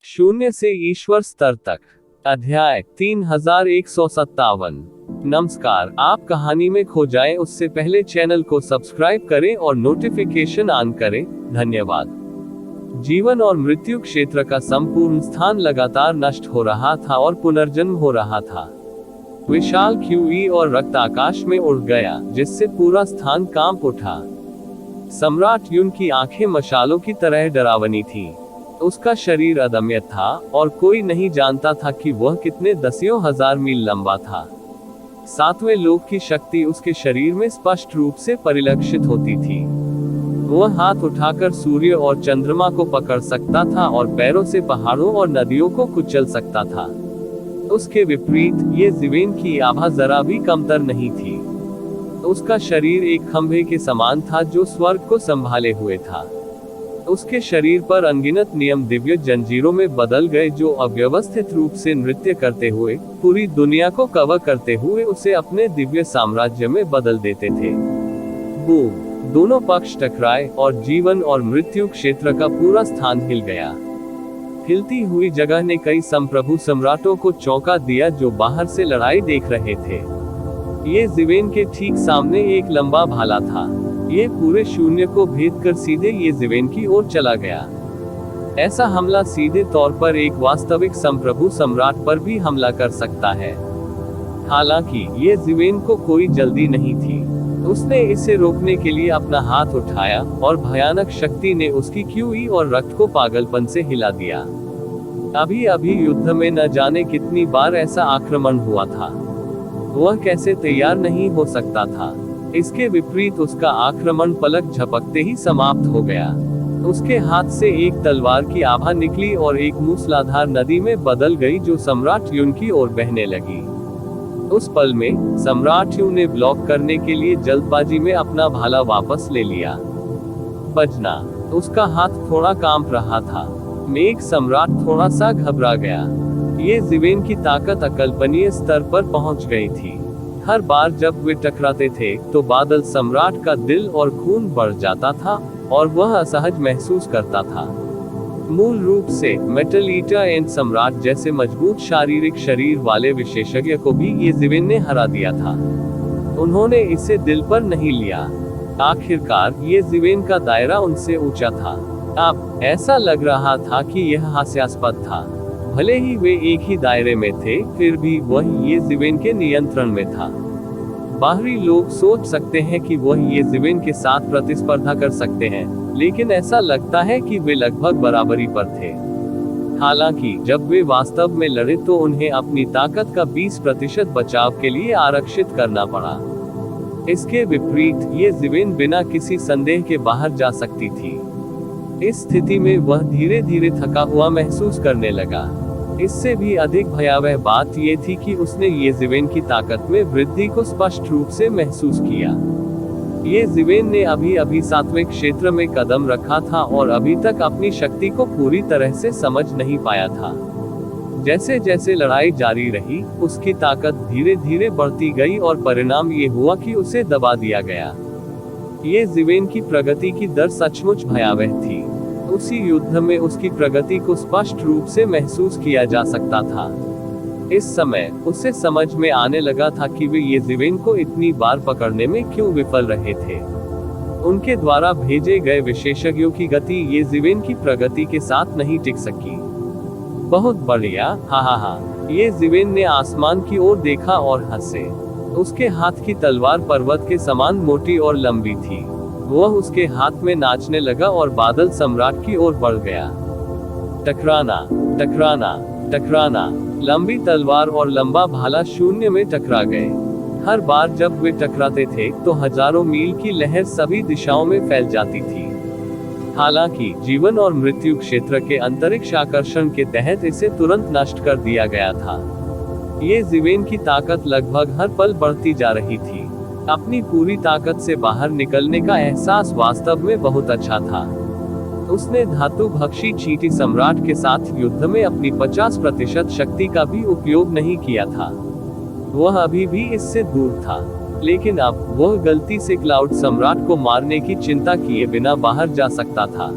शून्य से ईश्वर स्तर तक। अध्याय 3157। नमस्कार, आप कहानी में खो जाएं उससे पहले चैनल को सब्सक्राइब करें और नोटिफिकेशन ऑन करें। धन्यवाद। जीवन और मृत्यु क्षेत्र का संपूर्ण स्थान लगातार नष्ट हो रहा था और पुनर्जन्म हो रहा था। विशाल क्यूई और रक्त आकाश में उड़ गया, जिससे पूरा स्थान कांप उठा। सम्राट युन की आंखें मशालों की तरह डरावनी थी। उसका शरीर अदम्य था और कोई नहीं जानता था कि वह कितने दसियों हजार मील लंबा था। सातवें लोक की शक्ति उसके शरीर में स्पष्ट रूप से परिलक्षित होती थी। वह हाथ उठाकर सूर्य और चंद्रमा को पकड़ सकता था और पैरों से पहाड़ों और नदियों को कुचल सकता था। उसके विपरीत ये जिवेन की आभा जरा भी कमतर नहीं थी। उसका शरीर एक खंभे के समान था जो स्वर्ग को संभाले हुए था। उसके शरीर पर अनगिनत नियम दिव्य जंजीरों में बदल गए, जो अव्यवस्थित रूप से नृत्य करते हुए पूरी दुनिया को कवर करते हुए उसे अपने दिव्य साम्राज्य में बदल देते थे। बूम! दोनों पक्ष टकराए और जीवन और मृत्यु क्षेत्र का पूरा स्थान हिल गया। हिलती हुई जगह ने कई संप्रभु सम्राटों को चौंका दिया, जो बाहर से लड़ाई देख रहे थे। ये जिवेन के ठीक सामने एक लंबा भाला था। ये पूरे शून्य को भेद कर सीधे ये जिवेन की ओर चला गया। ऐसा हमला सीधे तौर पर एक वास्तविक संप्रभु सम्राट पर भी हमला कर सकता है। हालांकि ये जिवेन को कोई जल्दी नहीं थी। उसने इसे रोकने के लिए अपना हाथ उठाया और भयानक शक्ति ने उसकी क्यूई और रक्त को पागलपन से हिला दिया। अभी अभी युद्ध में न जाने कितनी बार ऐसा आक्रमण हुआ था। वह कैसे तैयार नहीं हो सकता था। इसके विपरीत उसका आक्रमण पलक झपकते ही समाप्त हो गया। उसके हाथ से एक तलवार की आभा निकली और एक मूसलाधार नदी में बदल गई, जो सम्राट युन की ओर बहने लगी। उस पल में सम्राट युन ने ब्लॉक करने के लिए जल्दबाजी में अपना भाला वापस ले लिया। बजना! उसका हाथ थोड़ा कांप रहा था। मेघ सम्राट थोड़ा सा घबरा गया। ये जिवेन की ताकत अकल्पनीय स्तर पर पहुंच गई थी। हर बार जब वे टकराते थे तो बादल सम्राट का दिल और खून बढ़ जाता था और वह असहज महसूस करता था। मूल रूप से मेटल ईटर एंड सम्राट जैसे मजबूत शारीरिक शरीर वाले विशेषज्ञ को भी ये जिवेन ने हरा दिया था। उन्होंने इसे दिल पर नहीं लिया। आखिरकार ये जिवेन का दायरा उनसे ऊंचा था। अब ऐसा लग रहा था कि यह हास्यास्पद था। भले ही वे एक ही दायरे में थे, फिर भी वह ये जिवेन के नियंत्रण में था। बाहरी लोग सोच सकते हैं कि वह ये जिवेन के साथ प्रतिस्पर्धा कर सकते हैं, लेकिन ऐसा लगता है कि वे लगभग बराबरी पर थे। हालांकि जब वे वास्तव में लड़े तो उन्हें अपनी ताकत का 20% बचाव के लिए आरक्षित करना पड़ा। इसके विपरीत ये जिवेन बिना किसी संदेह के बाहर जा सकती थी। इस स्थिति में वह धीरे धीरे थका हुआ महसूस करने लगा। इससे भी अधिक भयावह बात यह थी कि उसने ये जिवेन की ताकत में वृद्धि को स्पष्ट रूप से महसूस किया। ये जिवेन ने अभी अभी सातवें क्षेत्र में कदम रखा था और अभी तक अपनी शक्ति को पूरी तरह से समझ नहीं पाया था। जैसे जैसे लड़ाई जारी रही, उसकी ताकत धीरे धीरे बढ़ती गई और परिणाम ये हुआ कि उसे दबा दिया गया। ये जिवेन की प्रगति की दर सचमुच भयावह थी। उसी युद्ध में उसकी प्रगति को स्पष्ट रूप से महसूस किया जा सकता था। इस समय उसे समझ में आने लगा था कि वे ये जिवेन को इतनी बार पकड़ने में क्यों विफल रहे थे। उनके द्वारा भेजे गए विशेषज्ञों की गति ये जिवेन की प्रगति के साथ नहीं टिक सकी। बहुत बढ़िया, हा। ये जिवेन ने आसमान की ओर देखा और हंसे। उसके हाथ की तलवार पर्वत के समान मोटी और लंबी थी। वह उसके हाथ में नाचने लगा और बादल सम्राट की ओर बढ़ गया। टकराना, टकराना, टकराना। लंबी तलवार और लंबा भाला शून्य में टकरा गए। हर बार जब वे टकराते थे तो हजारों मील की लहर सभी दिशाओं में फैल जाती थी। हालांकि जीवन और मृत्यु क्षेत्र के अंतरिक्ष आकर्षण के तहत इसे तुरंत नष्ट कर दिया गया था। ये जिवेन की ताकत लगभग हर पल बढ़ती जा रही थी। अपनी पूरी ताकत से बाहर निकलने का एहसास वास्तव में बहुत अच्छा था। उसने धातु भक्षी चींटी सम्राट के साथ युद्ध में अपनी 50% शक्ति का भी उपयोग नहीं किया था। वह अभी भी इससे दूर था, लेकिन अब वह गलती से क्लाउड सम्राट को मारने की चिंता किए बिना बाहर जा सकता था।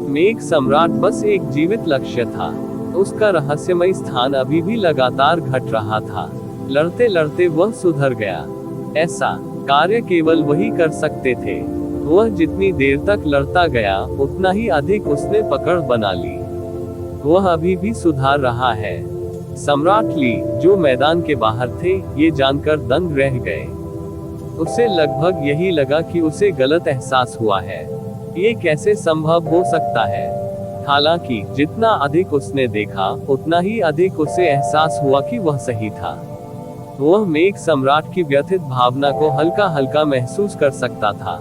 मेघ सम्राट बस एक जीवित लक्ष्य था। उसका रहस्यमय स्थान अभी भी लगातार घट रहा था। लड़ते लड़ते वह सुधर गया। ऐसा कार्य केवल वही कर सकते थे। वह जितनी देर तक लड़ता गया, उतना ही अधिक उसने पकड़ बना ली। वह अभी भी सुधार रहा है। सम्राट ली, जो मैदान के बाहर थे, ये जानकर दंग रह गए। उसे लगभग यही लगा कि उसे गलत एहसास हुआ है। ये कैसे संभव हो सकता है? हालांकि जितना अधिक उसने देखा, उतना ही अधिक उसे एहसास हुआ कि वह सही था। वह मेघ सम्राट की व्यथित भावना को हल्का हल्का महसूस कर सकता था।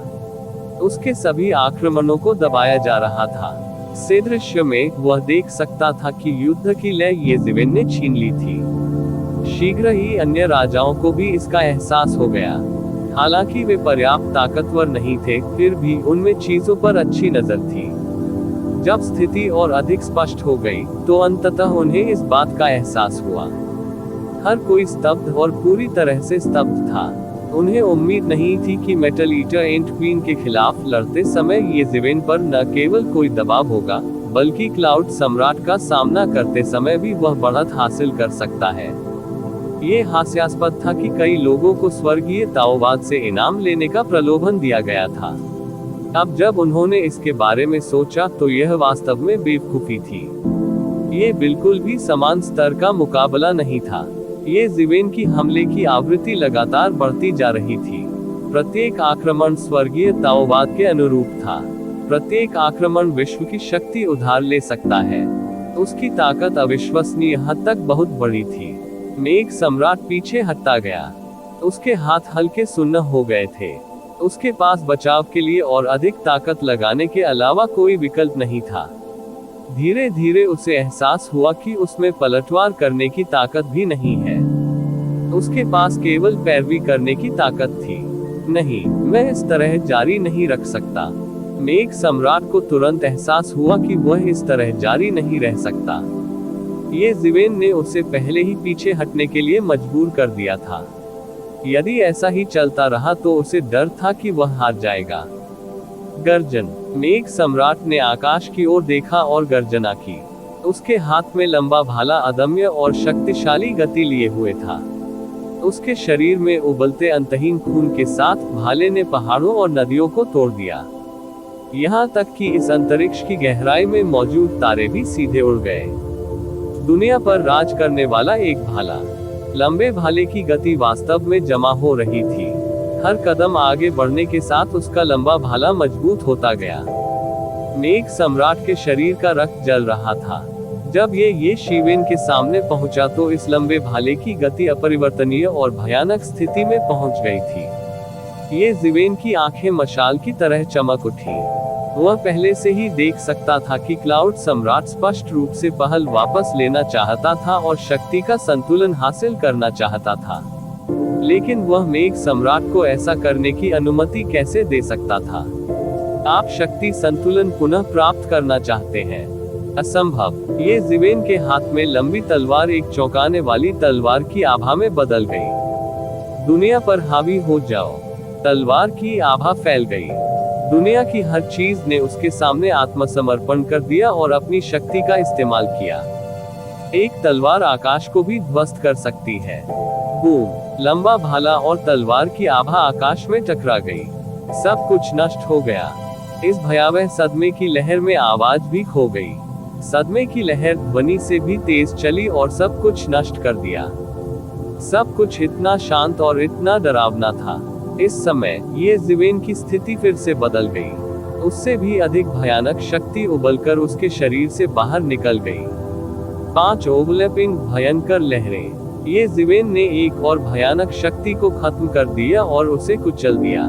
उसके सभी आक्रमणों को दबाया जा रहा था। से दृश्य में वह देख सकता था कि युद्ध की लय येज़ेवेन ने छीन ली थी। शीघ्र ही अन्य राजाओं को भी इसका एहसास हो गया। हालांकि वे पर्याप्त ताकतवर नहीं थे, फिर भी उनमें चीजों पर अच्छी नजर थी। जब स्थिति और अधिक स्पष्ट हो गई, तो अंततः उन्हें इस बात का एहसास हुआ। हर कोई स्तब्ध और पूरी तरह से स्तब्ध था। उन्हें उम्मीद नहीं थी कि मेटल ईटर एंड क्वीन के खिलाफ लड़ते समय येज़ेवेन पर न केवल कोई दबाव होगा, बल्कि क्लाउड सम्राट का सामना करते समय भी वह बढ़त हासिल कर सकता है। ये हास्यास्पद था कि कई लोगों को स्वर्गीय ताओवाद से इनाम लेने का प्रलोभन दिया गया था। अब जब उन्होंने इसके बारे में सोचा, तो यह वास्तव में बेवकूफी थी। ये बिल्कुल भी समान स्तर का मुकाबला नहीं था। येज़ेवेन की हमले की आवृत्ति लगातार बढ़ती जा रही थी। प्रत्येक आक्रमण स्वर्गीय ताओवाद के अनुरूप था। प्रत्येक आक्रमण विश्व की शक्ति उधार ले सकता है। उसकी ताकत अविश्वसनीय हद तक बहुत बड़ी थी। मेघ सम्राट पीछे हटता गया। उसके हाथ हल्के सुन्न हो गए थे। उसके पास बचाव के लिए और अधिक ताकत लगाने के अलावा कोई विकल्प नहीं था। धीरे धीरे उसे एहसास हुआ कि उसमें पलटवार करने की ताकत भी नहीं है। उसके पास केवल पैरवी करने की ताकत थी। नहीं, मैं इस तरह जारी नहीं रख सकता। मेघ सम्राट को तुरंत एहसास हुआ कि वह इस तरह जारी नहीं रह सकता। येज़ेवेन ने उसे पहले ही पीछे हटने के लिए मजबूर कर दिया था। यदि ऐसा ही चलता रहा तो उसे डर था कि वह हार जाएगा। गर्जन। मेघ सम्राट ने आकाश की ओर देखा और गर्जना की। उसके हाथ में लंबा भाला अदम्य और शक्तिशाली गति लिए हुए था। उसके शरीर में उबलते अंतहीन खून के साथ भाले ने पहाड़ों और नदियों को तोड़ दिया। यहाँ तक कि इस अंतरिक्ष की गहराई में मौजूद तारे भी सीधे उड़ गए। दुनिया पर राज करने वाला एक भाला। लंबे भाले की गति वास्तव में जमा हो रही थी। हर कदम आगे बढ़ने के साथ उसका लंबा भाला मजबूत होता गया। मेघ सम्राट के शरीर का रक्त जल रहा था। जब ये येज़ेवेन के सामने पहुंचा तो इस लंबे भाले की गति अपरिवर्तनीय और भयानक स्थिति में पहुंच गई थी। येज़ेवेन की आंखें मशाल की तरह चमक उठी। वह पहले से ही देख सकता था कि क्लाउड सम्राट स्पष्ट रूप से पहल वापस लेना चाहता था और शक्ति का संतुलन हासिल करना चाहता था। लेकिन वह मेघ सम्राट को ऐसा करने की अनुमति कैसे दे सकता था? आप शक्ति संतुलन पुनः प्राप्त करना चाहते हैं? असंभव। येज़ेवेन के हाथ में लंबी तलवार एक चौंकाने वाली तलवार की आभा में बदल गई। दुनिया पर हावी हो जाओ। तलवार की आभा फैल गई। दुनिया की हर चीज ने उसके सामने आत्मसमर्पण कर दिया और अपनी शक्ति का इस्तेमाल किया। एक तलवार आकाश को भी ध्वस्त कर सकती है। बूम! लंबा भाला और तलवार की आभा आकाश में टकरा गई। सब कुछ नष्ट हो गया। इस भयावह सदमे की लहर में आवाज भी खो गई। सदमे की लहर ध्वनि से भी तेज चली और सब कुछ नष्ट कर दिया। सब कुछ इतना शांत और इतना डरावना था। इस समय येज़ेवेन की स्थिति फिर से बदल गई। उससे भी अधिक भयानक शक्ति उबलकर उसके शरीर से बाहर निकल गई। 5 ओवरलैपिंग भयंकर लहरें। येज़ेवेन ने एक और भयानक शक्ति को खत्म कर दिया और उसे कुचल दिया।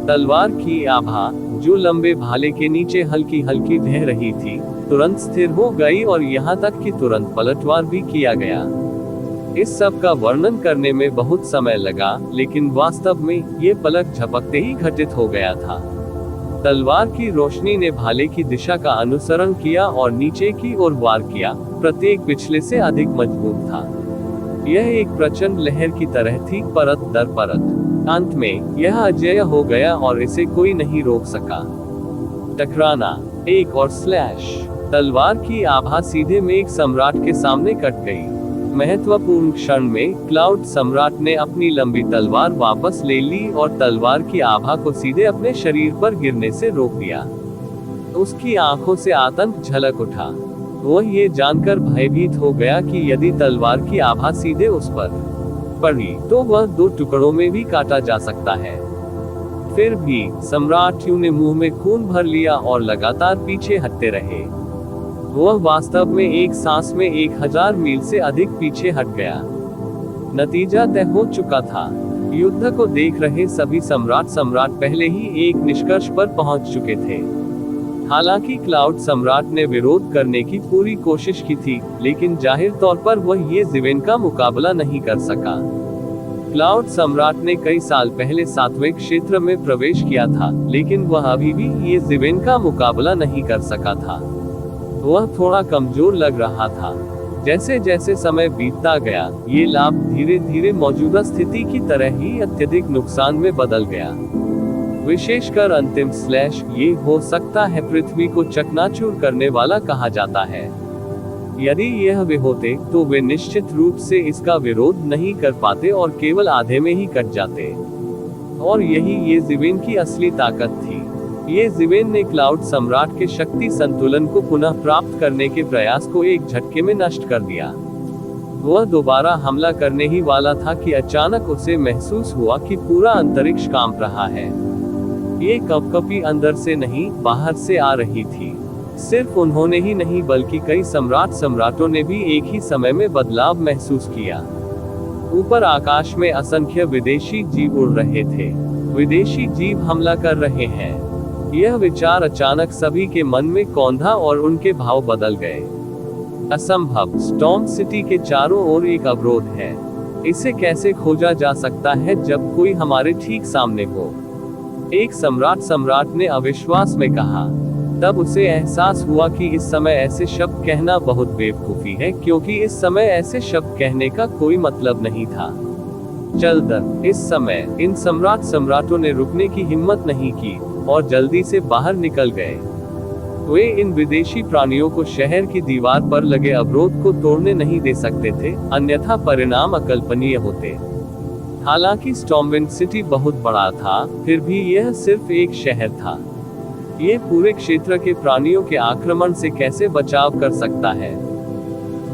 तलवार की आभा, जो लंबे भाले के नीचे हल्की हल्की ढह रही थी, तुरंत स्थिर हो गई और यहाँ तक कि तुरंत पलटवार भी किया गया। इस सब का वर्णन करने में बहुत समय लगा, लेकिन वास्तव में ये पलक झपकते ही घटित हो गया था। तलवार की रोशनी ने भाले की दिशा का अनुसरण किया और नीचे की ओर वार किया। प्रत्येक पिछले से अधिक मजबूत था। यह एक प्रचंड लहर की तरह थी, परत दर परत। अंत में यह अजेय हो गया और इसे कोई नहीं रोक सका। टकराना। एक और स्लैश। तलवार की आभा सीधे मेघ सम्राट के सामने कट गई। महत्वपूर्ण क्षण में क्लाउड सम्राट ने अपनी लंबी तलवार वापस ले ली और तलवार की आभा को सीधे अपने शरीर पर गिरने से रोक दिया। उसकी आंखों से आतंक झलक उठा। वह ये जानकर भयभीत हो गया कि यदि तलवार की आभा सीधे उस पर पड़ी तो वह 2 टुकड़ों में भी काटा जा सकता है। फिर भी सम्राट यू ने मुंह में खून भर लिया और लगातार पीछे हटते रहे। वह वास्तव में एक सांस में 1000 मील से अधिक पीछे हट गया। नतीजा तय हो चुका था। युद्ध को देख रहे सभी सम्राट पहले ही एक निष्कर्ष पर पहुंच चुके थे। हालांकि क्लाउड सम्राट ने विरोध करने की पूरी कोशिश की थी, लेकिन जाहिर तौर पर वह ये ज़िवेन का मुकाबला नहीं कर सका। क्लाउड सम्राट ने कई साल पहले 7वें क्षेत्र में प्रवेश किया था, लेकिन वह अभी भी ये ज़िवेन का मुकाबला नहीं कर सका था। वह थोड़ा कमजोर लग रहा था। जैसे जैसे समय बीतता गया, ये लाभ धीरे धीरे मौजूदा स्थिति की तरह ही अत्यधिक नुकसान में बदल गया। विशेषकर अंतिम स्लैश, ये हो सकता है पृथ्वी को चकनाचूर करने वाला कहा जाता है। यदि यह वे होते तो वे निश्चित रूप से इसका विरोध नहीं कर पाते और केवल आधे में ही कट जाते। और यही ये ज़िवेन की असली ताकत थी। ये ज़िवेन ने क्लाउड सम्राट के शक्ति संतुलन को पुनः प्राप्त करने के प्रयास को एक झटके में नष्ट कर दिया। वह दोबारा हमला करने ही वाला था कि अचानक उसे महसूस हुआ कि पूरा अंतरिक्ष कांप रहा है। ये कपकपी अंदर से नहीं, बाहर से आ रही थी। सिर्फ उन्होंने ही नहीं बल्कि कई सम्राटों ने भी एक ही समय में बदलाव महसूस किया। ऊपर आकाश में असंख्य विदेशी जीव उड़ रहे थे। विदेशी जीव हमला कर रहे हैं। यह विचार अचानक सभी के मन में कौंधा और उनके भाव बदल गए। असंभव, स्टॉर्म सिटी के चारों ओर एक अवरोध है। इसे कैसे खोजा जा सकता है जब कोई हमारे ठीक सामने हो? एक सम्राट ने अविश्वास में कहा। तब उसे एहसास हुआ कि इस समय ऐसे शब्द कहना बहुत बेवकूफी है, क्योंकि इस समय ऐसे शब्द कहने का कोई मतलब नहीं था। जल्द इस समय इन सम्राटों ने रुकने की हिम्मत नहीं की और जल्दी से बाहर निकल गए। वे इन विदेशी प्राणियों को शहर की दीवार पर लगे अवरोध को तोड़ने नहीं दे सकते थे, अन्यथा परिणाम अकल्पनीय होते। हालांकि स्टॉर्मविंड सिटी बहुत बड़ा था, फिर भी यह सिर्फ एक शहर था। ये पूरे क्षेत्र के प्राणियों के आक्रमण से कैसे बचाव कर सकता है?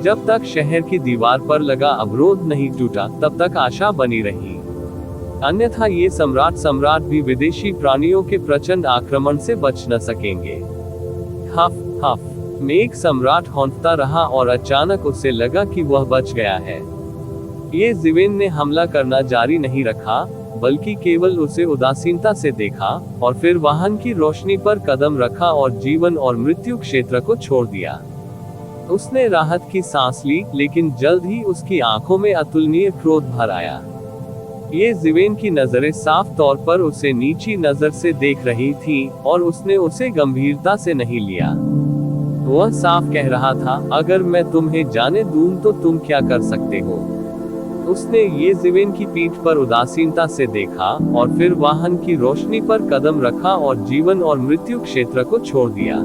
जब तक शहर की दीवार पर लगा अवरोध नहीं टूटा, तब तक आशा बनी रही। अन्यथा ये सम्राट भी विदेशी प्राणियों के प्रचंड आक्रमण से बच न सकेंगे। हफ हफ, मेघ सम्राट हौंकता रहा और अचानक उसे लगा कि वह बच गया है। ये ज़िवेन ने हमला करना जारी नहीं रखा, बल्कि केवल उसे उदासीनता से देखा और फिर वाहन की रोशनी पर कदम रखा और जीवन और मृत्यु क्षेत्र को छोड़ दिया। उसने राहत की सांस ली, लेकिन जल्द ही उसकी आंखों में अतुलनीय क्रोध भर आया। ये ज़िवेन की नजरें साफ तौर पर उसे नीची नजर से देख रही थी और उसने उसे गंभीरता से नहीं लिया। वह साफ कह रहा था, अगर मैं तुम्हें जाने दूं तो तुम क्या कर सकते हो? उसने ये ज़िवेन की पीठ पर उदासीनता से देखा और फिर वाहन की रोशनी पर कदम रखा और जीवन और मृत्यु क्षेत्र को छोड़ दिया।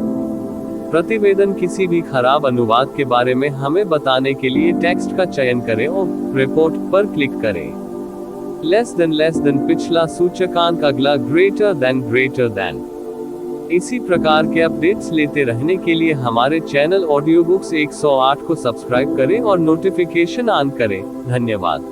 प्रतिवेदन किसी भी खराब अनुवाद के बारे में हमें बताने के लिए टेक्स्ट का चयन करें और रिपोर्ट पर क्लिक करें। लेस देन पिछला सूचकांक, अगला ग्रेटर देन। इसी प्रकार के अपडेट्स लेते रहने के लिए हमारे चैनल ऑडियो बुक्स 108 को सब्सक्राइब करें और नोटिफिकेशन ऑन करें। धन्यवाद।